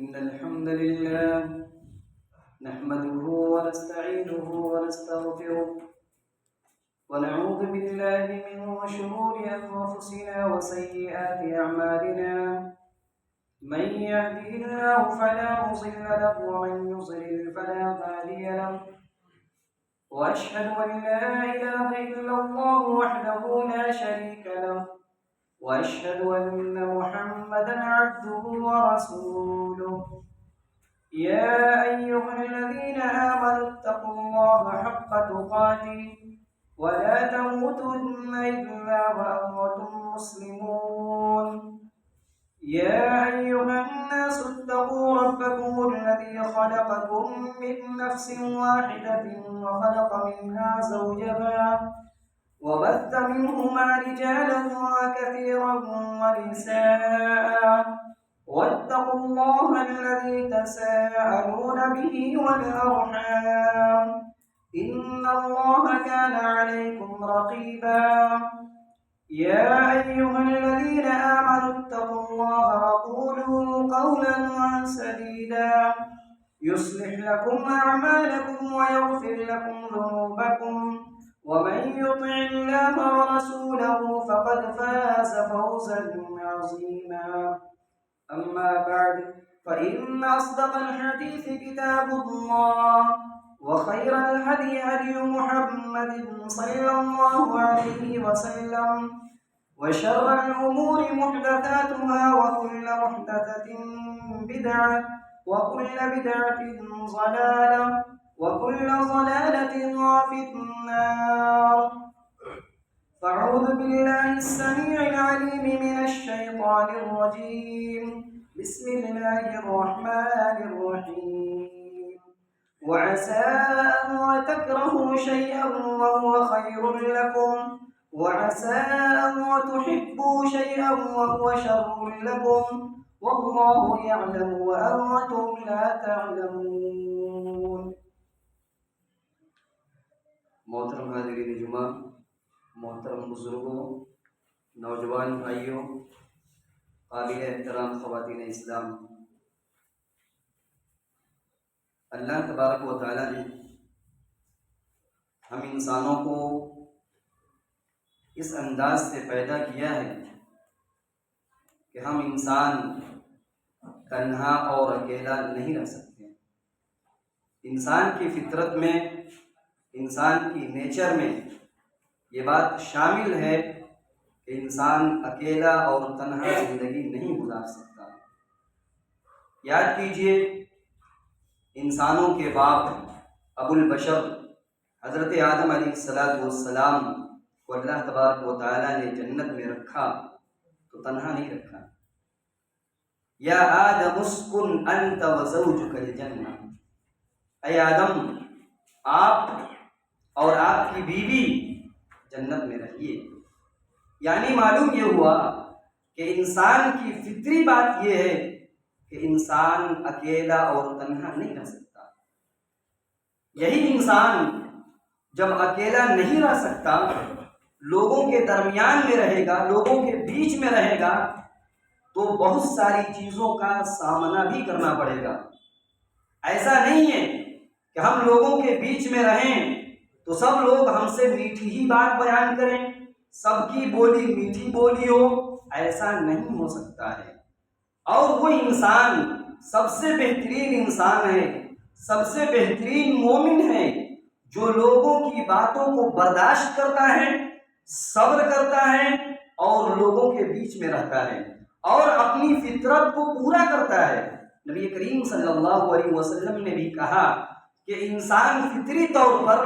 إن الحمد لله نحمده ونستعينه ونستغفره ونعوذ بالله من شرور أنفسنا وسيئات أعمالنا. من يهده الله فلا مضل له ومن يضلل فلا هادي له. وأشهد أن لا إله إلا الله وحده لا شريك له وأشهد أن محمدا عبده ورسوله. يا أيها الذين آمنوا اتقوا الله حق تقاته ولا تموتن إلا وأنتم مسلمون. يا أيها الناس اتقوا ربكم الذي خلقكم من نفس واحدة وخلق منها زوجها وبث منهما رجالا كثيرا ونساء واتقوا الله الذي تساءلون به والأرحام إن الله كان عليكم رقيبا. يا أيها الذين آمنوا اتقوا الله وقولوا قولا سديدا يصلح لكم أعمالكم ويغفر لكم ذنوبكم ومن يطع الله ورسوله فقد فاز فوزا عظيما. أما بعد فإن أصدق الحديث كتاب الله وخير الهدي هدي محمد صلى الله عليه وسلم وشر الأمور محدثاتها وكل محدثة بدعة وكل بدعة ضلالة وكل ضلالة في النار. فأعوذ بالله السميع العليم من الشيطان الرجيم. بسم الله الرحمن الرحيم. وعسى أن تكرهوا شيئا وهو خير لكم وعسى أن تحبوا شيئا وهو شر لكم والله يعلم وأنتم لا تعلمون. محترم حاضرین جمعہ، محترم بزرگوں، نوجوان بھائیوں، قابل احترام خواتین اسلام، اللہ تبارک و تعالی نے ہم انسانوں کو اس انداز سے پیدا کیا ہے کہ ہم انسان تنہا اور اکیلا نہیں رہ سکتے. انسان کی فطرت میں، انسان کی نیچر میں یہ بات شامل ہے کہ انسان اکیلا اور تنہا زندگی نہیں گزار سکتا. یاد کیجئے، انسانوں کے باپ ابو البشر حضرت آدم علیہ السلام کو اللہ تبارک و تعالیٰ نے جنت میں رکھا تو تنہا نہیں رکھا. یا آدم اسکن انت وزوجک الجنہ، اے آدم آپ اور آپ کی بیوی جنت میں رہیے. یعنی معلوم یہ ہوا کہ انسان کی فطری بات یہ ہے کہ انسان اکیلا اور تنہا نہیں رہ سکتا. یہی انسان جب اکیلا نہیں رہ سکتا، لوگوں کے درمیان میں رہے گا، لوگوں کے بیچ میں رہے گا، تو بہت ساری چیزوں کا سامنا بھی کرنا پڑے گا. ایسا نہیں ہے کہ ہم لوگوں کے بیچ میں رہیں تو سب لوگ ہم سے میٹھی ہی بات بیان کریں، سب کی بولی میٹھی بولی ہو، ایسا نہیں ہو سکتا ہے. اور وہ انسان سب سے بہترین انسان ہے، سب سے بہترین مومن ہے جو لوگوں کی باتوں کو برداشت کرتا ہے، صبر کرتا ہے اور لوگوں کے بیچ میں رہتا ہے اور اپنی فطرت کو پورا کرتا ہے. نبی کریم صلی اللہ علیہ وسلم نے بھی کہا کہ انسان فطری طور پر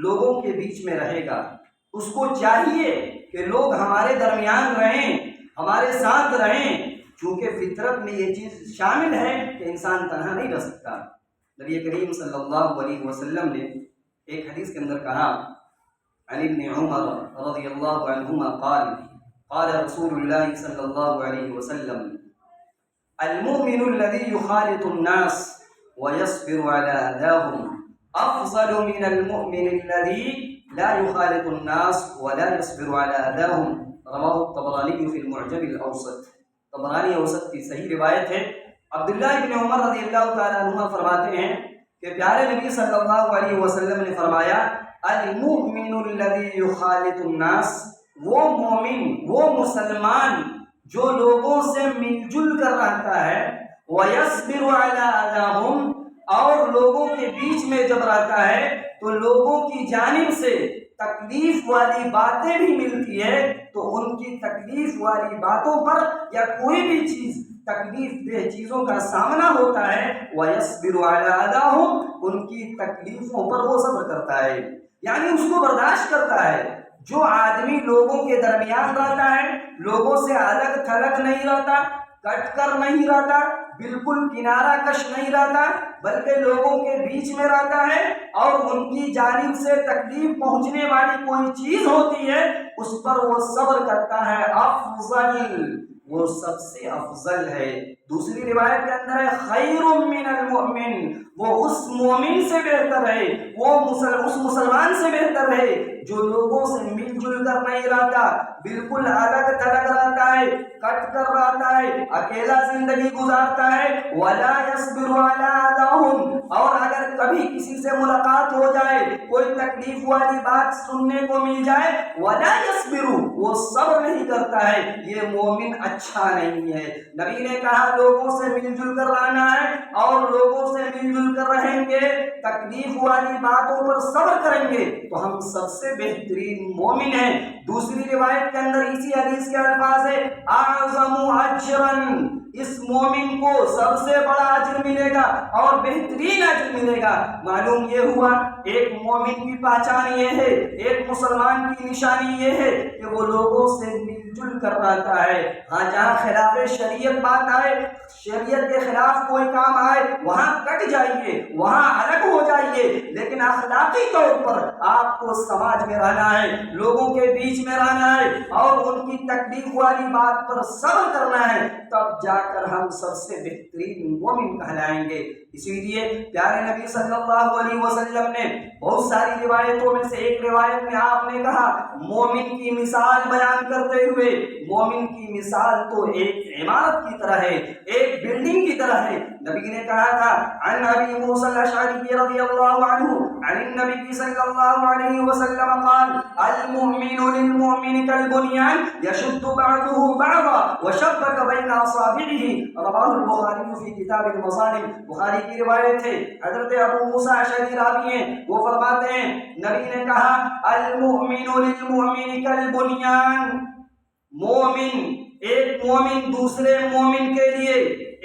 لوگوں کے بیچ میں رہے گا. اس کو چاہیے کہ لوگ ہمارے درمیان رہیں، ہمارے ساتھ رہیں، چونکہ فطرت میں یہ چیز شامل ہے کہ انسان تنہا نہیں رہ سکتا. نبی کریم صلی اللہ علیہ وسلم نے ایک حدیث کے اندر کہا، عن ابن عمر رضی اللہ عنہما قال قال رسول اللہ صلی اللہ علیہ وسلم المؤمن الذي يخالط الناس ويصبر على أذاهم أفضل من المؤمن الذي لا يخالط الناس ولا يصبر على أذاهم. رواه الطبراني في المعجم الأوسط. طبرانی اوسط کی صحیح روایت ہے عبداللہ ابن عمر رضی اللہ تعالیٰ عنہ فرماتے ہیں کہ پیارے نبی صلی اللہ علیہ وسلم نے فرمایا المؤمن الذی یخالط الناس، وہ مومن، وہ مسلمان جو لوگوں سے مل جل کر رہتا ہے، وَيَصْبِرُ عَلَىٰ أَذَاهُمْ، اور لوگوں کے بیچ میں جب رہتا ہے تو لوگوں کی جانب سے تکلیف والی باتیں بھی ملتی ہے تو ان کی تکلیف والی باتوں پر یا کوئی بھی چیز تکلیف دہ چیزوں کا سامنا ہوتا ہے، وَيَصْبِرُ عَلَىٰ أَذَاهُمْ، ان کی تکلیفوں پر وہ صبر کرتا ہے، یعنی اس کو برداشت کرتا ہے۔ جو آدمی لوگوں کے درمیان رہتا ہے، لوگوں سے الگ تھلگ نہیں رہتا، کٹ کر نہیں رہتا، بالکل کنارہ کش نہیں رہتا، بلکہ لوگوں کے بیچ میں رہتا ہے اور ان کی جانب سے تکلیف پہنچنے والی کوئی چیز ہوتی ہے اس پر وہ صبر کرتا ہے، افضل، وہ سب سے افضل ہے۔ دوسری روایت کے اندر ہے خیر من المؤمن، وہ اس مومن سے بہتر ہے، وہ اس مسلمان سے بہتر ہے جو لوگوں سے مل جل کر نہیں رہتا، بالکل الگ تھلگ رہتا ہے، کٹ کر رہتا ہے، اکیلا زندگی گزارتا ہے۔ ولا يصبر على اذاهم، اور اگر کبھی کسی سے ملاقات ہو جائے، کوئی تکلیف والی بات سننے کو مل جائے، ولا يصبر، وہ صبر نہیں کرتا ہے، یہ مومن اچھا نہیں ہے۔ نبی نے کہا لوگوں سے مل جل کر رہنا ہے اور لوگوں سے مل جل کر رہیں گے، تکلیف والی باتوں پر صبر کریں گے تو ہم سب سے بہترین مومن ہیں۔ دوسری روایت کے اندر اسی حدیث کے الفاظ ہے اعظم اجرا، اس مومن کو سب سے بڑا اجر ملے گا اور بہترین اجر ملے گا۔ معلوم یہ ہوا ایک مومن کی پہچان یہ ہے، ایک مسلمان کی نشانی یہ ہے کہ وہ لوگوں سے مل جل کر رہتا ہے۔ ہاں جہاں خلاف شریعت بات آئے، شریعت کے خلاف کوئی کام آئے، وہاں کٹ جائیے، وہاں الگ ہو جائیے، لیکن اخلاقی طور پر آپ کو سماج میں رہنا ہے، لوگوں کے بیچ میں رہنا ہے اور ان کی تکلیف والی بات پر صبر کرنا ہے، تب جا کر ہم سب سے بہترین مومن کہلائیں گے۔ اسی لیے پیارے نبی صلی اللہ علیہ وسلم نے بہت ساری روایتوں میں سے ایک روایت میں آپ نے کہا مومن کی مثال بیان کرتے ہوئے، مومن کی مثال تو ایک عمارت کی طرح ہے، ایک بلڈنگ کی طرح ہے۔ نبی نے کہا تھا عن ابی موسیٰ الاشعری رضی اللہ عنہ عن النبی صلی اللہ علیہ وسلم قال المؤمن للمؤمن كالبنيان يشد بعضه بعضا وشبك بين اصابعه، رواه البخاری فی کتاب المظالم۔ بخاری کی روایت ہے، حضرت ابو موسیٰ اشعری راوی ہیں، وہ فرماتے ہیں نبی نے کہا المؤمن للمؤمن كالبنيان، مومن، ایک مومن دوسرے مومن کے لیے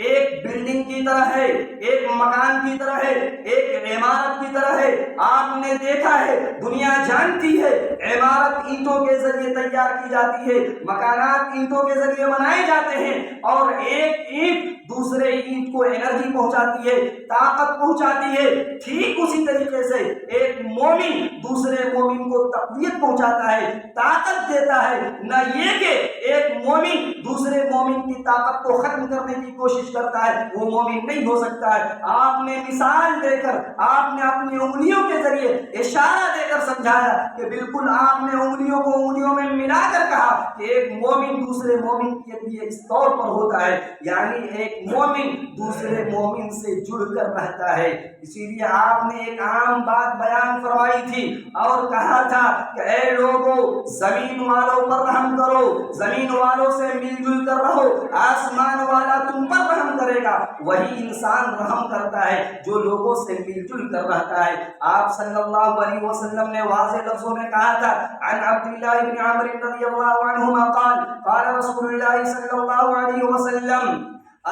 ایک بلڈنگ کی طرح ہے، ایک مکان کی طرح ہے، ایک عمارت کی طرح ہے۔ آپ نے دیکھا ہے، دنیا جانتی ہے، عمارت اینٹوں کے ذریعے تیار کی جاتی ہے، مکانات اینٹوں کے ذریعے بنائے جاتے ہیں اور ایک اینٹ دوسرے اینٹ کو انرجی پہنچاتی ہے، طاقت پہنچاتی ہے۔ ٹھیک اسی طریقے سے ایک مومن دوسرے مومن کو تقویت پہنچاتا ہے، طاقت دیتا ہے، نہ یہ کہ ایک مومن دوسرے مومن کی طاقت کو ختم کرنے کی کوشش کرتا ہے، وہ مومن نہیں ہو سکتا ہے۔ آپ نے مثال دے کر، آپ نے اپنی انگلیوں کے ذریعے اشارہ دے کر سمجھایا کہ بالکل آپ نے انگلیوں کو انگلیوں میں ملا کر کہا کہ ایک مومن دوسرے مومن کے لیے اس طور پر ہوتا ہے، یعنی ایک مومن دوسرے مومن سے جڑ کر رہتا ہے۔ اسی لیے آپ نے ایک عام بات بیان فرمائی تھی اور کہا تھا کہ اے لوگوں، زمین والوں پر رحم کرو، زمین والوں سے مل جل کر رہو، آسمان والا تم پر رحم کرے گا۔ وہی انسان رحم کرتا ہے جو لوگوں سے مل جل کر رہتا ہے۔ آپ صلی اللہ علیہ وسلم نے واضح لفظوں میں کہا تھا عن عبداللہ بن عمرو رضی اللہ عنہما قال قال رسول اللہ صلی اللہ علیہ وسلم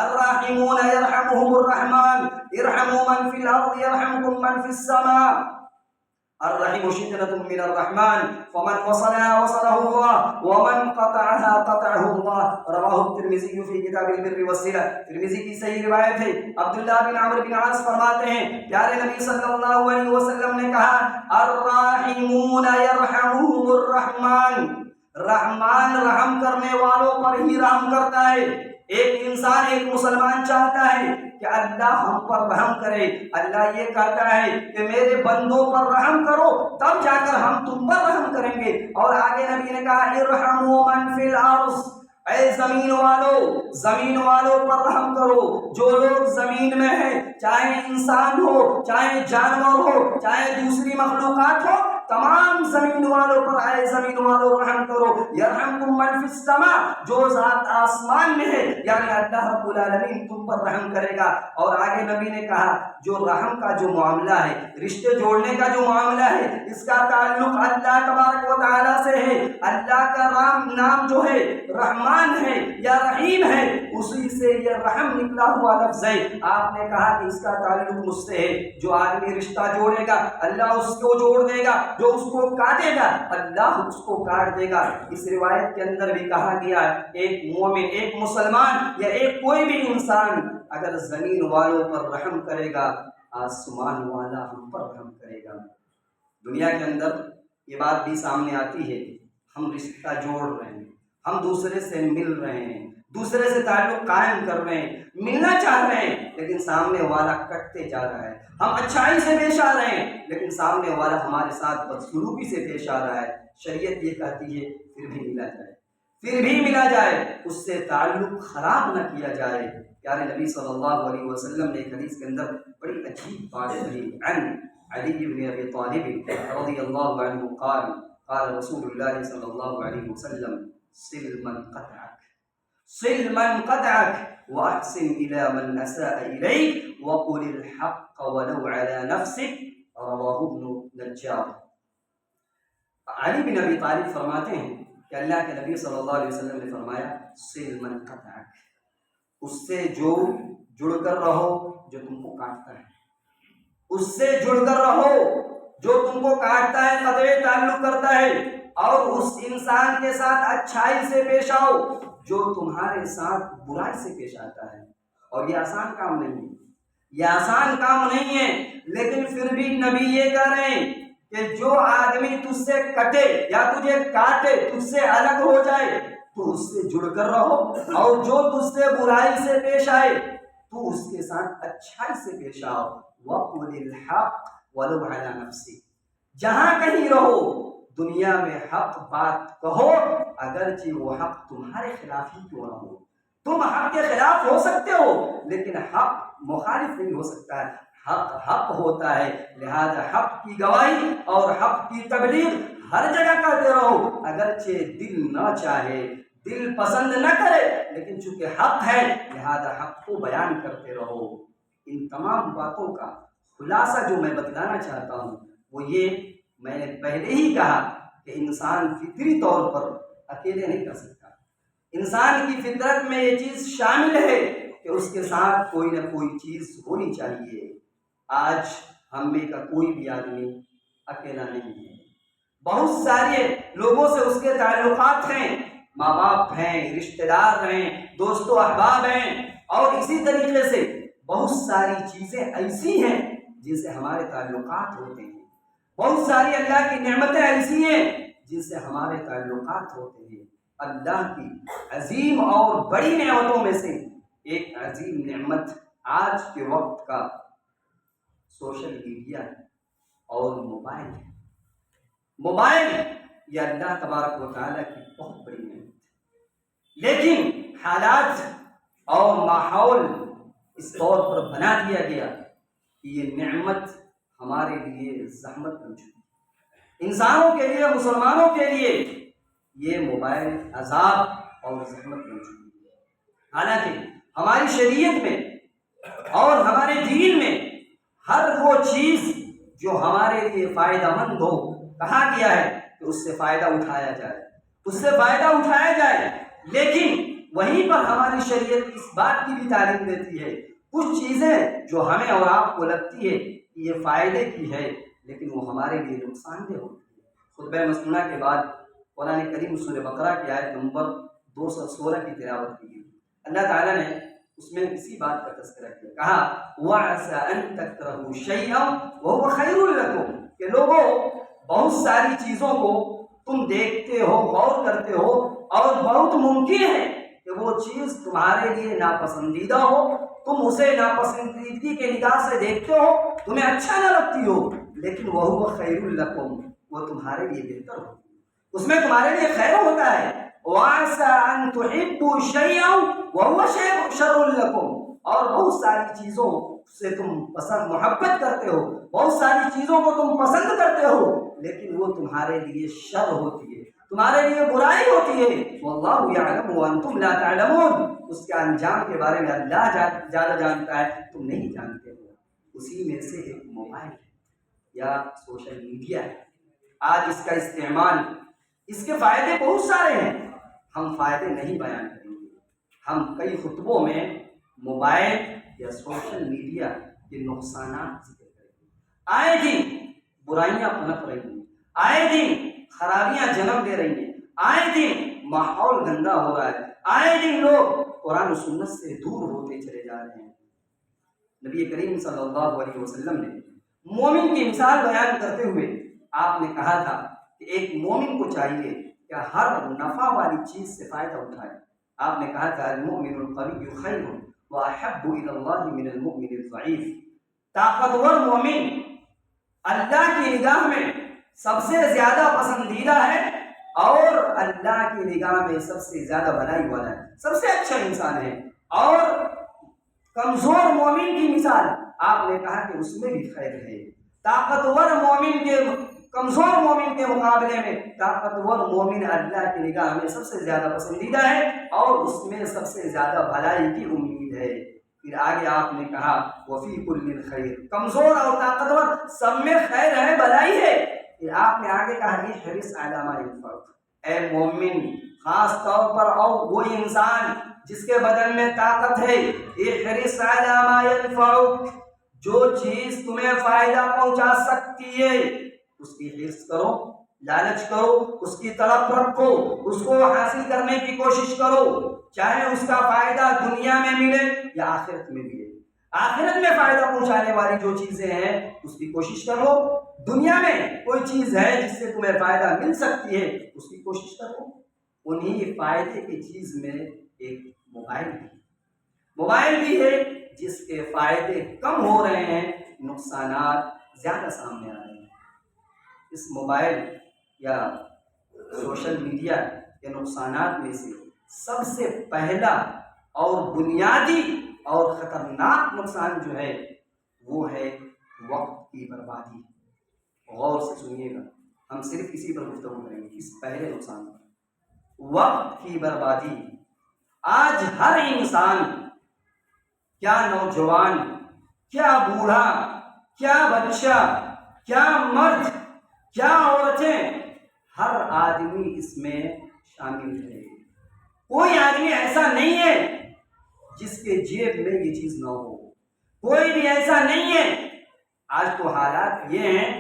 الراحمون يرحمهم الرحمن ارحموا من في الارض يرحمكم من في السماء، الرحم شجرة من الرحمن فمن وصلها وصله الله ومن قطعها قطعه الله، رواه الترمذی فی کتاب البر والصلہ۔ ترمذی کی صحیح روایت ہے، عبداللہ بن عمرو بن عاص فرماتے ہیں پیارے نبی صلی اللہ علیہ وسلم نے کہا الراحمون يرحمهم الرحمن، رحمان رحم کرنے والوں پر ہی رحم کرتا ہے۔ ایک انسان، ایک مسلمان چاہتا ہے کہ اللہ ہم پر رحم کرے، اللہ یہ کہتا ہے کہ میرے بندوں پر رحم کرو تب جا کر ہم تم پر رحم کریں گے۔ اور آگے نبی نے کہا ارحموا من فی الارض، اے زمین والوں پر رحم کرو. جو لوگ زمین میں ہیں، چاہے انسان ہو، چاہے جانور ہو، چاہے دوسری مخلوقات ہو، تمام زمین والوں پر اے زمین والوں رحم کرو. یرحمکم من فی السماء، جو ذات آسمان میں ہے یعنی اللہ رب العالمین تم پر رحم کرے گا. اور آگے نبی نے کہا جو رحم کا جو معاملہ ہے، رشتے جوڑنے کا جو معاملہ ہے، اس کا تعلق اللہ تبارک و تعالیٰ سے ہے. اللہ کا نام جو ہے رحمان ہے یا رحیم ہے، اسی سے یہ رحم نکلا ہوا لفظ ہے. آپ نے کہا کہ اس کا تعلق مجھ سے ہے. جو آدمی رشتہ جوڑے گا اللہ اس کو جوڑ دے گا، جو اس کو کاٹے گا اللہ اس کو کاٹ دے گا. اس روایت کے اندر بھی کہا گیا ایک مومن، ایک مسلمان یا ایک کوئی بھی انسان اگر زمین والوں پر رحم کرے گا، آسمان والا ہم پر رحم کرے گا. دنیا کے اندر یہ بات بھی سامنے آتی ہے، ہم رشتہ جوڑ رہے ہیں، ہم دوسرے سے مل رہے ہیں، دوسرے سے تعلق قائم کر رہے ہیں، ملنا چاہ رہے ہیں، لیکن سامنے والا کٹتے جا رہا ہے. ہم اچھائی سے پیش آ رہے ہیں لیکن سامنے والا ہمارے ساتھ بدسلوکی سے پیش آ رہا ہے. شریعت یہ کہتی ہے پھر بھی ملا جائے، اس سے تعلق خراب نہ کیا جائے. پیارے نبی صلی اللہ علیہ وسلم نے ایک حدیث کے اندر بڑی عجیب بات کہی. عن علی بن ابی طالب رضی اللہ عنہ قال قال رسول اللہ صلی اللہ علیہ وسلم صل من قطعك واحسن الى من اساء اليك وقل الحق ولو على نفسك. رواه ابن نجار. علی بن ابی طالب فرماتے ہیں کہ اللہ کے نبی صلی اللہ علیہ وسلم نے فرمایا صل من قطعك، اس سے جو جڑ کر رہو جو تم کو کاٹتا ہے، اس سے جڑ کر رہو جو تم کو کاٹتا ہے، قطع تعلق کرتا ہے. اور اس انسان کے ساتھ اچھائی سے پیش آؤ جو تمہارے ساتھ برائی سے پیش آتا ہے. اور یہ آسان کام نہیں ہے، لیکن پھر بھی نبی یہ کہہ رہے ہیں کہ جو آدمی تجھ سے کٹے یا تجھے کاٹے، تجھ سے الگ ہو جائے، تو اس سے جڑ کر رہو. اور جو تجھ سے برائی سے پیش آئے تو اس کے ساتھ اچھائی سے پیش آؤ. وَقُلِ الْحَقِّ وَلَوْ عَلَى نَفْسِكَ، جہاں کہیں رہو دنیا میں حق بات کہو، اگرچہ وہ حق تمہارے خلاف ہی کیوں نہ ہو. تم حق کے خلاف ہو سکتے ہو لیکن حق مخالف نہیں ہو سکتا ہے. حق ہوتا ہے، لہذا حق کی گواہی اور حق کی تبلیغ ہر جگہ کرتے رہو. اگرچہ دل نہ چاہے، دل پسند نہ کرے، لیکن چونکہ حق ہے لہذا حق کو بیان کرتے رہو. ان تمام باتوں کا خلاصہ جو میں بتلانا چاہتا ہوں وہ یہ، میں نے پہلے ہی کہا کہ انسان فطری طور پر اکیلے نہیں کر سکتا. انسان کی فطرت میں یہ چیز شامل ہے کہ اس کے ساتھ کوئی نہ کوئی چیز ہونی چاہیے. آج ہم میں کا کوئی بھی آدمی اکیلا نہیں ہے، بہت سارے لوگوں سے اس کے تعلقات ہیں، ماں باپ ہیں، رشتہ دار ہیں، دوست و احباب ہیں، اور اسی طریقے سے بہت ساری چیزیں ایسی ہیں جن سے ہمارے تعلقات ہوتے ہیں. بہت ساری اللہ کی نعمتیں ایسی ہیں جن سے ہمارے تعلقات ہوتے ہیں. اللہ کی عظیم اور بڑی نعمتوں میں سے ایک عظیم نعمت آج کے وقت کا سوشل میڈیا اور موبائل ہے. موبائل یہ اللہ تبارک و تعالیٰ کی بہت بڑی نعمت ہے، لیکن حالات اور ماحول اس طور پر بنا دیا گیا کہ یہ نعمت ہمارے لیے زحمت بن چکی ہے. انسانوں کے لیے، مسلمانوں کے لیے یہ موبائل عذاب اور زحمت بن چکی ہے. حالانکہ ہماری شریعت میں اور ہمارے دین میں ہر وہ چیز جو ہمارے لیے فائدہ مند ہو کہا گیا ہے کہ اس سے فائدہ اٹھایا جائے. لیکن وہیں پر ہماری شریعت اس بات کی بھی تعلیم دیتی ہے، کچھ چیزیں جو ہمیں اور آپ کو لگتی ہے کہ یہ فائدے کی ہے لیکن وہ ہمارے لیے نقصان دہ ہوتی ہے. خطبہ مسنونہ کے بعد قرآن کریم سورہ بقرہ کی آیت نمبر 216 کی تلاوت کی گئی. اللہ تعالیٰ نے اس میں اسی بات کا تذکرہ کیا، کہا وَعَسَىٰ أَن تَكْرَهُوا شَيْئًا وَهُوَ خَيْرٌ لَكُمْ، کہ لوگوں بہت ساری چیزوں کو تم دیکھتے ہو، غور کرتے ہو، اور بہت ممکن ہے کہ وہ چیز تمہارے لیے ناپسندیدہ ہو، تم اسے ناپسندیدگی کے نگاہ سے دیکھتے ہو، تمہیں اچھا نہ لگتی ہو، لیکن وَهُوَ خَيْرٌ لَكُمْ، وہ تمہارے لیے بہتر ہو، اس میں تمہارے لیے خیر ہوتا ہے. وَعَسَىٰ أَن تُحِبُّوا شَيْئًا وَهُوَ شَرٌّ لَكُمْ، اور بہت ساری چیزوں سے تم محبت کرتے ہو، بہت ساری چیزوں کو تم پسند کرتے ہو، لیکن وہ تمہارے لیے شر ہوتی ہے، تمہارے لیے برائی ہوتی ہے۔ وَاللَّهُ يَعْلَمُ وَأَنْتُمْ لَا تَعْلَمُونَ، اس کے انجام کے بارے میں اللہ زیادہ جانتا ہے، تم نہیں جانتے ہو۔ اسی میں سے ایک موبائل یا سوشل میڈیا ہے۔ آج اس کا استعمال، اس کے فائدے بہت سارے ہیں، ہم فائدے نہیں بیان کریں گے، ہم کئی خطبوں میں موبائل یا سوشل میڈیا کے نقصانات ذکر کریں گے۔ آئے دن برائیاں پنپ رہی ہیں، آئے دن خرابیاں جنم دے رہی ہیں، آئے دن ماحول گندا ہو رہا ہے، آئے دن لوگ قرآن و سنت سے دور ہوتے چلے جا رہے ہیں۔ نبی کریم صلی اللہ علیہ وسلم نے مومن کی مثال بیان کرتے ہوئے آپ نے کہا تھا کہ ایک مومن کو چاہیے کہ ہر نفع والی چیز سے فائدہ اٹھائے۔ آپ نے کہا تھا المؤمن القوی خیر واحب الی اللہ من المؤمن الضعیف، طاقتور مومن اللہ کی نگاہ میں سب سے زیادہ پسندیدہ ہے اور اللہ کی نگاہ میں سب سے زیادہ بھلائی والا ہے، سب سے اچھا انسان ہے۔ اور کمزور مومن کی مثال آپ نے کہا کہ اس میں بھی خیر ہے۔ طاقتور مومن کے کمزور مومن کے مقابلے میں طاقتور مومن اللہ کی نگاہ میں سب سے زیادہ پسندیدہ ہے اور اس میں سب سے زیادہ بھلائی کی امید ہے۔ پھر آگے آپ نے کہا وفی کل خیر، کمزور اور طاقتور سب میں خیر ہے، بھلائی ہے۔ پھر آپ نے آگے کہا احرص علی ما ينفعک، اے مومن خاص طور پر اور وہ انسان جس کے بدن میں طاقت ہے، احرص علی ما ينفعک، جو چیز تمہیں فائدہ پہنچا سکتی ہے اس کی حرص کرو، لالچ کرو، اس کی طلب رکھو، اس کو حاصل کرنے کی کوشش کرو، چاہے اس کا فائدہ دنیا میں ملے یا آخرت میں ملے۔ آخرت میں فائدہ پہنچانے والی جو چیزیں ہیں اس کی کوشش کرو، دنیا میں کوئی چیز ہے جس سے تمہیں فائدہ مل سکتی ہے اس کی کوشش کرو۔ انہی فائدے کی چیز میں ایک موبائل بھی ہے جس کے فائدے کم ہو رہے ہیں، نقصانات زیادہ سامنے آ رہے ہیں۔ اس موبائل یا سوشل میڈیا کے نقصانات میں سے سب سے پہلا اور بنیادی اور خطرناک نقصان جو ہے وہ ہے وقت کی بربادی۔ غور سے سنیے گا، ہم صرف اسی پر گفتگو کریں گے، اس پہلے نقصان پر، وقت کی بربادی۔ آج ہر انسان، کیا نوجوان، کیا بوڑھا، کیا بچہ، کیا مرد، کیا عورتیں، ہر آدمی اس میں شامل ہے۔ کوئی آدمی ایسا نہیں ہے جس کے جیب میں یہ چیز نہ ہو، کوئی بھی ایسا نہیں ہے۔ آج تو حالات یہ ہیں،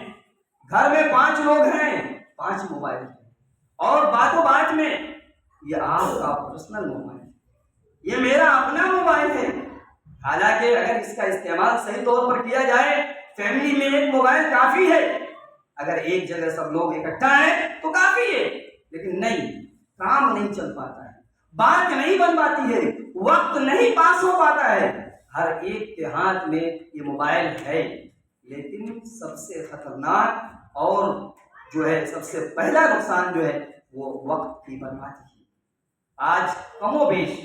گھر میں 5 لوگ ہیں، 5 موبائل ہیں، اور باتوں بات میں یہ آپ کا پرسنل موبائل ہے، یہ میرا اپنا موبائل ہے۔ حالانکہ اگر اس کا استعمال صحیح طور پر کیا جائے، فیملی میں ایک موبائل کافی ہے، اگر ایک جگہ سب لوگ اکٹھا ہیں تو کافی ہے، لیکن نہیں، کام نہیں چل پاتا ہے، بات نہیں بن پاتی ہے، وقت نہیں پاس ہو پاتا ہے۔ ہر ایک کے ہاتھ میں یہ موبائل ہے، لیکن سب سے خطرناک اور جو ہے سب سے پہلا نقصان جو ہے وہ وقت کی بربادی ہے۔ آج کم و بیش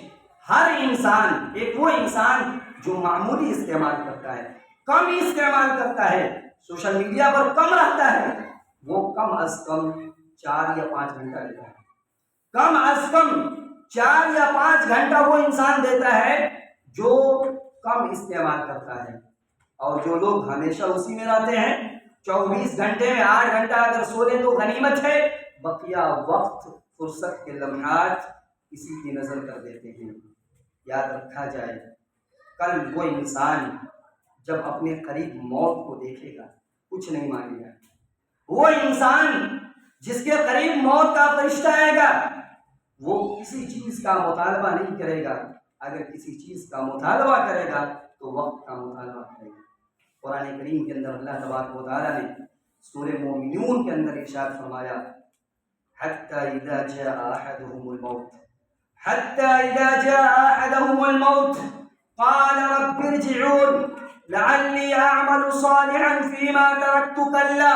ہر انسان، ایک وہ انسان جو معمولی استعمال کرتا ہے، کم استعمال کرتا ہے، سوشل میڈیا پر کم رہتا ہے، وہ کم از کم 4 یا 5 گھنٹہ لیتا ہے، کم از کم 4 یا 5 گھنٹہ وہ انسان دیتا ہے جو کم استعمال کرتا ہے، اور جو لوگ ہمیشہ اسی میں رہتے ہیں 24 گھنٹے میں 8 گھنٹہ اگر سو لیں تو غنیمت ہے، بقیہ وقت فرصت کے لمحات اسی کی نظر کر دیتے ہیں۔ یاد رکھا جائے، کل وہ انسان جب اپنے قریب موت کو دیکھے گا کچھ نہیں مانگے گا۔ وہ انسان جس کے قریب موت کا فرشتہ آئے گا وہ کسی چیز کا مطالبہ نہیں کرے گا، اگر کسی چیز کا مطالبہ کرے گا تو وقت کا مطالبہ کرے گا۔ قرآن کریم کے اندر اللہ تبارک و تعالیٰ نے سورہ مومنون کے اندر ارشاد فرمایا حتی اذا جاء احدهم الموت، حتی اذا جاء احدهم الموت قال رب ارجعون لعلی اعمل صالحا فیما ترکت کلا۔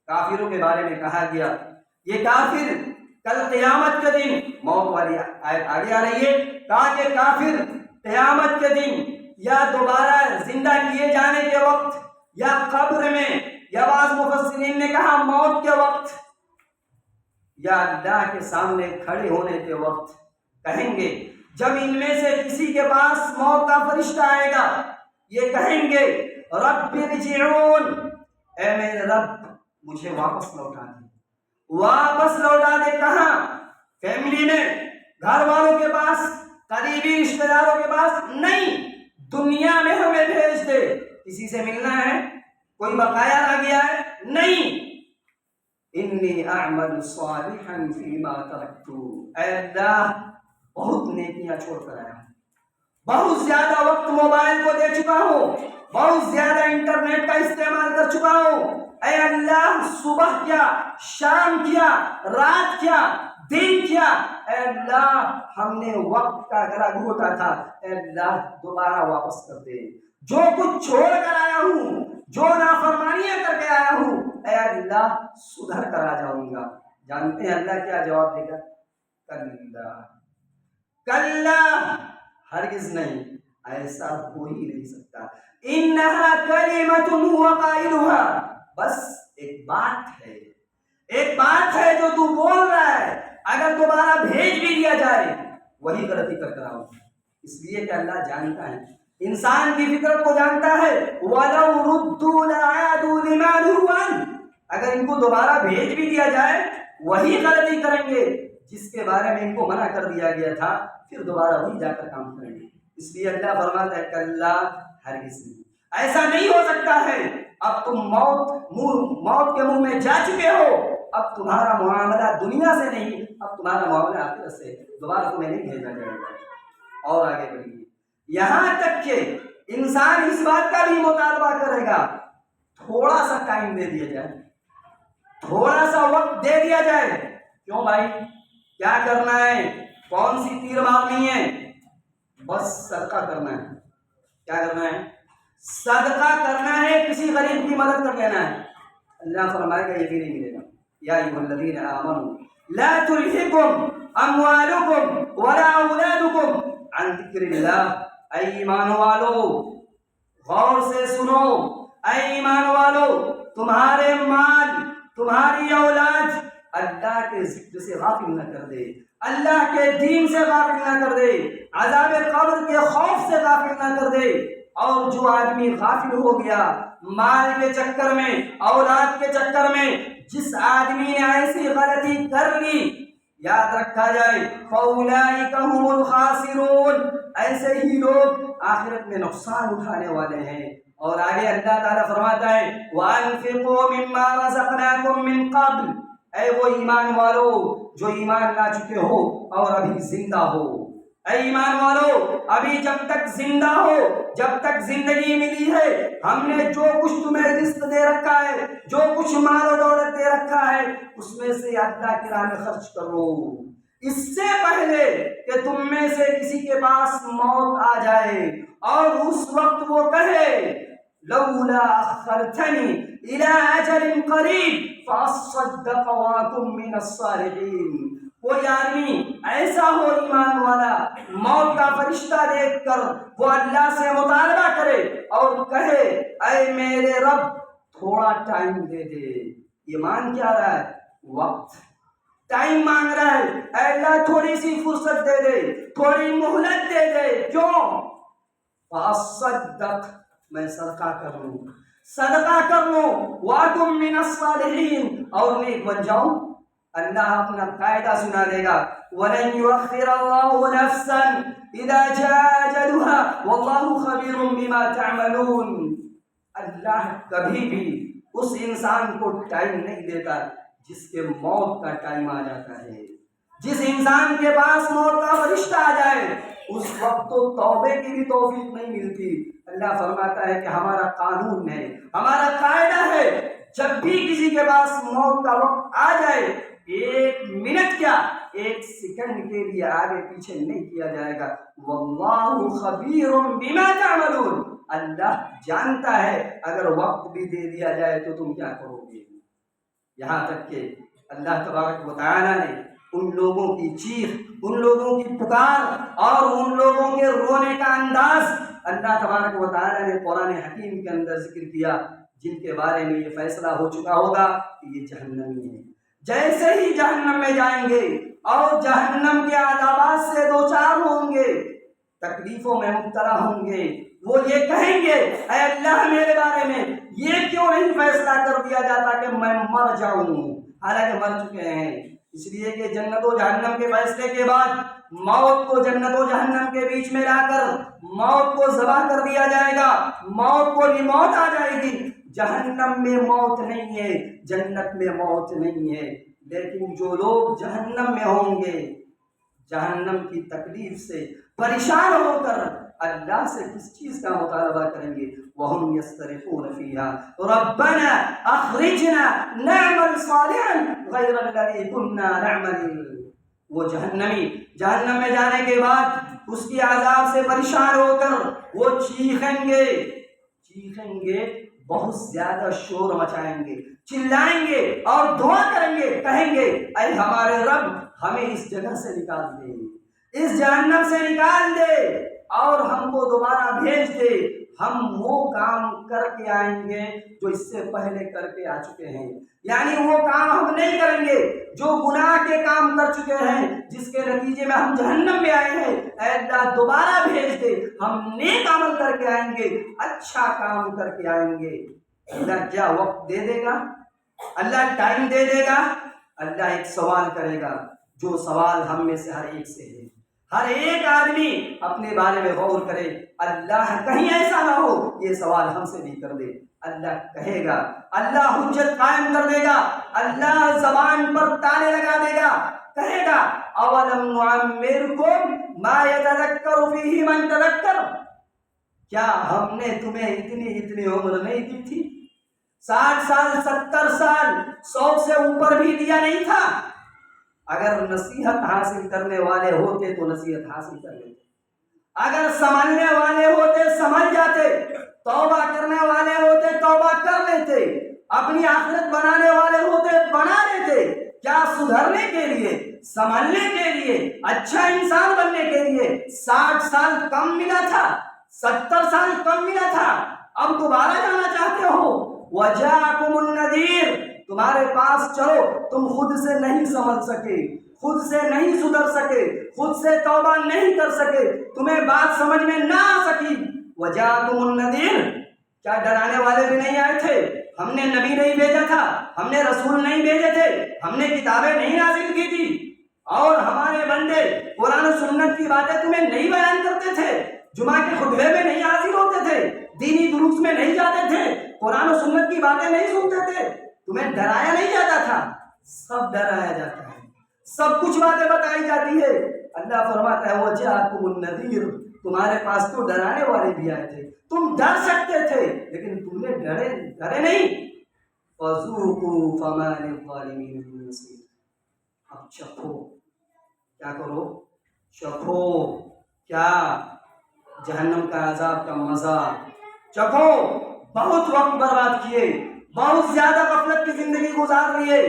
کافروں کے بارے میں کہا گیا، یہ کافر کل قیامت کے دن موت والی آیت آگے آ رہی ہے، کہا کہ کافر قیامت کے دن یا دوبارہ زندہ کیے جانے کے وقت یا قبر میں یا بعض مفسرین نے کہا موت کے وقت یا اللہ کے سامنے کھڑے ہونے کے وقت کہیں گے، جب ان میں سے کسی کے پاس موت کا فرشتہ آئے گا یہ کہیں گے رب ارجعون، اے میرے رب مجھے واپس لوٹا دے، واپس لوٹا دے۔ کہاں؟ فیملی میں، گھر والوں کے پاس، قریبی رشتہ داروں کے پاس نہیں، دنیا میں ہمیں بھیج دے۔ کسی سے ملنا ہے؟ کوئی بقایا رہ گیا ہے؟ نہیں۔ انی اعمل صالحا فیما ترکت، اے اللہ بہت نیکیاں چھوڑ کر آیا ہوں، بہت زیادہ وقت موبائل کو دے چکا ہوں، بہت زیادہ انٹرنیٹ کا استعمال کر چکا ہوں، اے اللہ صبح کیا، شام کیا، رات کیا، دن کیا، اے اللہ ہم نے وقت کا گلا گھونٹا تھا، اے اللہ دوبارہ واپس کر دے۔ جو کچھ چھوڑ کر آیا ہوں، جو نافرمانیاں کر کے آیا ہوں، اے اللہ سدھر کر آ جاؤں گا۔ جانتے ہیں اللہ کیا جواب دے گا؟ کلا کلا، ہرگز نہیں، ایسا ہو ہی نہیں سکتا۔ انہا کلمۃ هو قائلها، بس ایک بات ہے، ایک بات ہے جو تو بول رہا ہے، اگر دوبارہ بھیج بھی دیا جائے وہی غلطی کر کر آؤں، اس لیے کہ اللہ جانتا ہے، انسان کی فطرت کو جانتا ہے۔ وَلَوْ رُدُّوا لَعَادُوا لِمَا نُهُوا عَنْهُ، اگر ان کو دوبارہ بھیج بھی دیا جائے وہی غلطی کریں گے جس کے بارے میں ان کو منع کر دیا گیا تھا، پھر دوبارہ وہی جا کر کام کریں گے۔ اس لیے اللہ فرماتا ہے کلا، ہرگز نہیں، ایسا نہیں ہو سکتا ہے۔ اب تم موت کے منہ میں جا چکے ہو، اب تمہارا معاملہ دنیا سے نہیں، اب تمہارا معاملہ آخرت سے، دوبارہ تمہیں نہیں بھیجا جائے گا۔ اور آگے بڑھیے، یہاں تک کہ انسان اس بات کا بھی مطالبہ کرے گا تھوڑا سا ٹائم دے دیا جائے، تھوڑا سا وقت دے دیا جائے۔ کیوں بھائی؟ کیا کرنا ہے؟ کون سی تیر مارنی ہے؟ بس صدقہ کرنا ہے۔ کیا کرنا ہے؟ صدقہ کرنا ہے، کسی غریب کی مدد کر لینا ہے۔ اللہ فرمائے گا یہ بھی نہیں ملے گا۔ یا ایھا الذین آمنوا لا تلہکم اموالکم ولا اولادکم عن ذکر اللہ، اے ایمان والو غور سے سنو، اے ایمان والو تمہارے مال، تمہاری اولاد اللہ کے ذکر سے غافل نہ کر دے، اللہ کے دین سے غافل نہ کر دے، عذاب قبر کے خوف سے غافل نہ کر دے۔ اور جو آدمی غافل ہو گیا مال کے چکر میں، اولاد کے چکر میں، جس آدمی نے ایسی غلطی کر لی، یاد رکھا جائے فَأُولَئِكَ هُمُ الْخَاسِرُونَ، ایسے ہی لوگ آخرت میں نقصان اٹھانے والے ہیں۔ اور آگے اللہ تعالیٰ فرماتا ہے وَأَنفِقُوا مِمَّا رَزَقْنَاكُم مِّن قَبْلُ، اے وہ ایمان والو جو ایمان لا چکے ہو اور ابھی زندہ ہو، اے ایمان والو ابھی جب تک زندہ ہو، جب تک زندگی ملی ہے، ہم نے جو کچھ تمہیں رزق دے رکھا ہے، جو کچھ مال و دولت دے رکھا ہے، اس میں سے اللہ کی راہ میں خرچ کرو، اس سے پہلے کہ تم میں سے کسی کے پاس موت آ جائے اور اس وقت وہ کہے لولا اخرتنی الى اجل قریب فاصدق واکن من الصالحین۔ کوئی آدمی ایسا ہو ایمان والا، موت کا فرشتہ دیکھ کر وہ اللہ سے مطالبہ کرے اور کہے اے میرے رب تھوڑا ٹائم دے دے۔ یہ مانگ کیا رہا ہے؟ وقت، ٹائم مانگ رہا ہے، اے اللہ تھوڑی سی فرصت دے دے، تھوڑی مہلت دے دے۔ کیوں؟ فاصدق، میں صدقہ کر لوں، صدقہ کر لوں، واکن من الصالحین، اور نیک بن جاؤں۔ اللہ اپنا قاعدہ سنا دے گا وَلَن يُؤَخِّرَ اللَّهُ نَفْسًا إِذَا جَاءَ أَجَلُهَا وَاللَّهُ خَبِيرٌ بِمَا تَعْمَلُونَ۔ اللہ کبھی بھی اس انسان کو ٹائم نہیں دیتا جس کے موت کا ٹائم آ جاتا ہے۔ جس انسان کے پاس موت کا فرشتہ آ جائے اس وقت تو توبے کی بھی توفیق نہیں ملتی۔ اللہ فرماتا ہے کہ ہمارا قانون ہے، ہمارا قاعدہ ہے، جب بھی کسی کے پاس موت کا وقت آ جائے ایک منٹ کیا، ایک سیکنڈ کے لیے آگے پیچھے نہیں کیا جائے گا۔ واللہ خبیر بما تعملون، اللہ جانتا ہے اگر وقت بھی دے دیا جائے تو تم کیا کرو گے۔ یہاں تک کہ اللہ تبارک و تعالیٰ نے ان لوگوں کی چیخ، ان لوگوں کی پکار اور ان لوگوں کے رونے کا انداز اللہ تبارک و تعالیٰ نے قرآن حکیم کے اندر ذکر کیا، جن کے بارے میں یہ فیصلہ ہو چکا ہوگا کہ یہ جہنمی ہیں۔ جیسے ہی جہنم میں جائیں گے اور جہنم کے عذابات سے دوچار ہوں گے، تکلیفوں میں مبتلا ہوں گے، وہ یہ کہیں گے اے اللہ میرے بارے میں یہ کیوں نہیں فیصلہ کر دیا جاتا کہ میں مر جاؤں، حالانکہ مر چکے ہیں۔ اس لیے کہ جنت و جہنم کے فیصلے کے بعد موت کو جنت و جہنم کے بیچ میں لا کر موت کو ذبح کر دیا جائے گا، موت کو بھی موت آ جائے گی۔ جہنم میں موت نہیں ہے، جنت میں موت نہیں ہے، لیکن جو لوگ جہنم میں ہوں گے، جہنم کی تکلیف سے پریشان ہو کر اللہ سے کس چیز کا مطالبہ کریں گے؟ وَهُمْ يَسْتَرِخُونَ فِيهَا رَبَّنَا أَخْرِجْنَا نَعْمَلْ صَالِحًا غَيْرَ الَّذِي كُنَّا نَعْمَلُ۔ وہ جہنمی جہنم میں جانے کے بعد اس کی عذاب سے پریشان ہو کر وہ چیخیں گے، بہت زیادہ شور مچائیں گے، چلائیں گے اور دعا کریں گے، کہیں گے اے ہمارے رب ہمیں اس جگہ سے نکال دے، اس جہنم سے نکال دے اور ہم کو دوبارہ بھیج دے، ہم وہ کام کر کے آئیں گے جو اس سے پہلے کر کے آ چکے ہیں، یعنی وہ کام ہم نہیں کریں گے جو گناہ کے کام کر چکے ہیں، جس کے نتیجے میں ہم جہنم میں آئے ہیں۔ اے اللہ دوبارہ بھیج دے، ہم نیک عمل کر کے آئیں گے، اچھا کام کر کے آئیں گے۔ اللہ کیا وقت دے دے گا؟ اللہ ٹائم دے دے گا؟ اللہ ایک سوال کرے گا، جو سوال ہم میں سے ہر ایک سے ہے۔ ہر ایک آدمی اپنے بارے میں غور کرے، اللہ کہیں ایسا نہ ہو یہ سوال ہم سے بھی کر دے۔ اللہ کہے گا، اللہ حجت قائم کر دے گا، اللہ زبان پر تالے لگا دے گا، کہے گا اولم نعمرکم ما یتذکر فیہ من تذکر، کیا ہم نے تمہیں اتنی عمر نہیں دی تھی؟ 60 سال 70 سال 100 سے اوپر بھی دیا نہیں تھا؟ اگر نصیحت حاصل کرنے والے ہوتے تو نصیحت حاصل کر لیتے، اگر سمجھنے والے ہوتے سمجھ جاتے، توبہ کرنے والے ہوتے توبہ کر لیتے، اپنی آخرت بنانے والے ہوتے بنا لیتے۔ کیا سدھرنے کے لیے، سمجھنے کے لیے، اچھا انسان بننے کے لیے 60 سال کم ملا تھا؟ 70 سال کم ملا تھا؟ اب دوبارہ جانا چاہتے ہو؟ وَجَاءَكُمُ النَّذِيرُ، تمہارے پاس چلو، تم خود سے نہیں سمجھ سکے، خود سے نہیں سدھر سکے، خود سے توبہ نہیں کر سکے، تمہیں بات سمجھ میں نہ آ سکی۔ وَجَاءَكُمُ النَّذِيرُ، کیا ڈرانے والے بھی نہیں آئے تھے؟ ہم نے نبی نہیں بھیجا تھا، ہم نے رسول نہیں بھیجے تھے، ہم نے کتابیں نہیں نازل کی تھی، اور ہمارے بندے قرآن و سنت کی باتیں تمہیں نہیں بیان کرتے تھے، جمعہ کے خطبے میں نہیں حاضر ہوتے تھے، دینی دروس میں نہیں جاتے تھے، قرآن و سنت کی باتیں نہیں سنتے تھے، تمہیں ڈرایا نہیں جاتا تھا؟ سب ڈرایا جاتا ہے، سب کچھ باتیں بتائی جاتی ہے۔ اللہ فرماتا ہے وَجَاءَكُمُ النَّذِيرُ، تمہارے پاس تو ڈرانے والے بھی آئے تھے، تم ڈر سکتے تھے لیکن تم نے ڈرے نہیں۔ فَذُوقُوا فَمَا لِلظَّالِمِينَ مِن نَصِيرٍ، اب چکھو، کیا کرو؟ چکھو کیا؟ جہنم کا عذاب کا مزہ چکھو۔ بہت وقت برباد کیے، بہت زیادہ غفلت کی زندگی گزار لیے،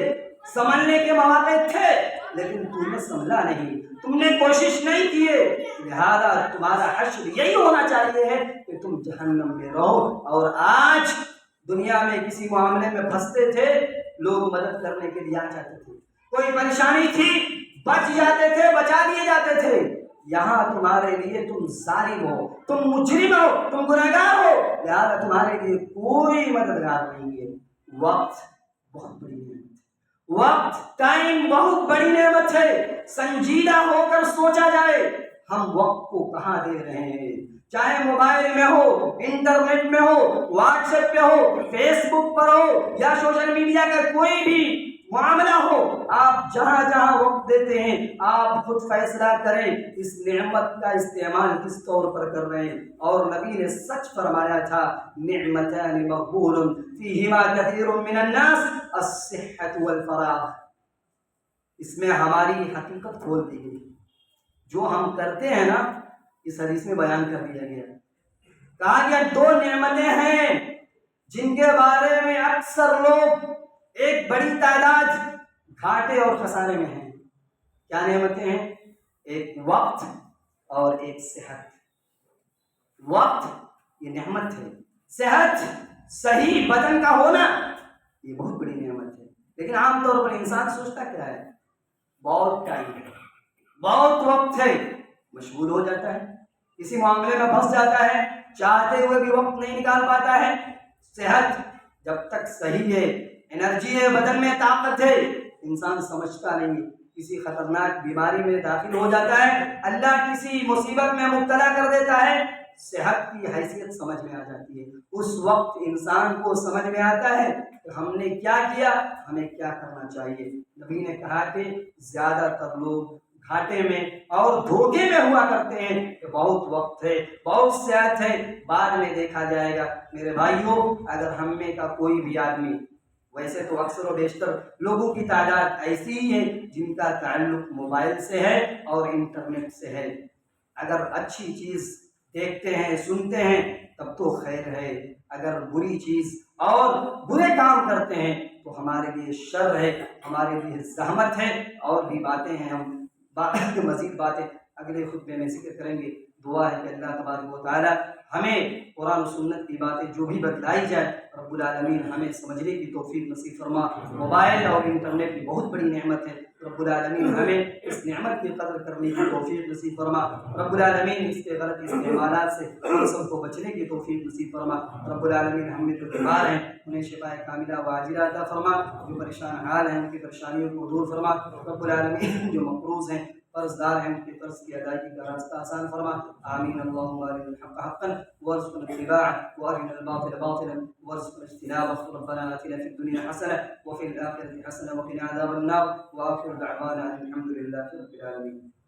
سمجھنے کے مواقع تھے لیکن تم نے سمجھا نہیں، تم نے کوشش نہیں کیے، لہذا تمہارا حشر یہی ہونا چاہیے ہے کہ تم جہنم میں رہو۔ اور آج دنیا میں کسی معاملے میں پھنستے تھے، لوگ مدد کرنے کے لیے آ جاتے تھے، کوئی پریشانی تھی بچ جاتے تھے، بچا لیے جاتے تھے۔ یہاں تمہارے لیے تم ظالم ہو، تم مجرم ہو، تم گنہگار ہو، لہذا تمہارے لیے کوئی مددگار نہیں ہے۔ وقت بہت بڑی نعمت ہے، وقت ٹائم بہت بڑی نعمت ہے، سنجیدہ ہو کر سوچا جائے ہم وقت کو کہاں دے رہے ہیں، چاہے موبائل میں ہو، انٹرنیٹ میں ہو، واٹس ایپ پہ ہو، فیس بک پر ہو، یا سوشل میڈیا کا کوئی بھی معاملہ ہو، آپ جہاں جہاں وقت دیتے ہیں آپ خود فیصلہ کریں اس نعمت کا استعمال کس طور پر کر رہے ہیں۔ اور نبی نے سچ فرمایا تھا نعمتان مغبون فیہما کثیر من الناس الصحۃ والفراغ، اس میں ہماری حقیقت کھول دی گئی، جو ہم کرتے ہیں نا اس حدیث میں بیان کر دیا گیا، کہا گیا 2 نعمتیں ہیں جن کے بارے میں اکثر لوگ، ایک بڑی تعداد گھاٹے اور خسارے میں ہیں۔ کیا نعمتیں ہیں؟ ایک وقت اور ایک صحت. وقت یہ نعمت ہے، صحت صحیح بدن کا ہونا یہ بہت بڑی نعمت ہے. لیکن عام طور پر انسان سوچتا کیا ہے؟ بہت ٹائم ہے، بہت وقت ہے، مشغول ہو جاتا ہے، کسی معاملے میں پھنس جاتا ہے، چاہتے ہوئے بھی وقت نہیں نکال پاتا ہے. صحت جب تک صحیح ہے، انرجی ہے، بدن میں طاقت ہے، انسان سمجھتا نہیں، کسی خطرناک بیماری میں داخل ہو جاتا ہے، اللہ کسی مصیبت میں مبتلا کر دیتا ہے، صحت کی حیثیت سمجھ میں آ جاتی ہے. اس وقت انسان کو سمجھ میں آتا ہے کہ ہم نے کیا کیا، ہمیں کیا کرنا چاہیے. نبی نے کہا کہ زیادہ تر لوگ گھاٹے میں اور دھوکے میں ہوا کرتے ہیں کہ بہت وقت ہے، بہت صحت ہے، بعد میں دیکھا جائے گا. میرے بھائیوں، اگر ہم میں کا کوئی بھی آدمی، ویسے تو اکثر و بیشتر لوگوں کی تعداد ایسی ہی ہے جن کا تعلق موبائل سے ہے اور انٹرنیٹ سے ہے، اگر اچھی چیز دیکھتے ہیں، سنتے ہیں تب تو خیر ہے، اگر بری چیز اور برے کام کرتے ہیں تو ہمارے لیے شر ہے، ہمارے لیے زحمت ہے. اور بھی باتیں ہیں، ہم مزید باتیں اگلے خطبے میں ذکر کریں گے. دعا ہے کہ اللہ تبارک و تعالی ہمیں قرآن و سنت کی باتیں جو بھی بتلائی جائے رب العالمین ہمیں سمجھنے کی توفیق نصیب فرما. موبائل اور انٹرنیٹ کی بہت بڑی نعمت ہے، رب العالمین ہمیں اس نعمت کی قدر کرنے کی توفیق نصیب فرما. رب العالمین اس کے غلط استعمالات سے ہم سب کو بچنے کی توفیق نصیب فرما. رب العالمین ہم میں جو بیمار ہیں انہیں شفاء کاملہ و عاجلہ عطا فرما، جو پریشان حال ہیں ان کی پریشانیوں کو دور فرما. رب العالمین جو مقروض ہیں، قرض دار ہیں، ان کے قرض کی ادائیگی کا راستہ آسان فرما. آمین. اللهم ارنا الحق حقا وارزقنا اتباعه وارنا الباطل باطلا وارزقنا اجتنابه. ربنا آتنا في الدنيا حسنة وفي الآخرة حسنة وقنا عذاب النار. وآخر دعوانا الحمد لله رب العالمين.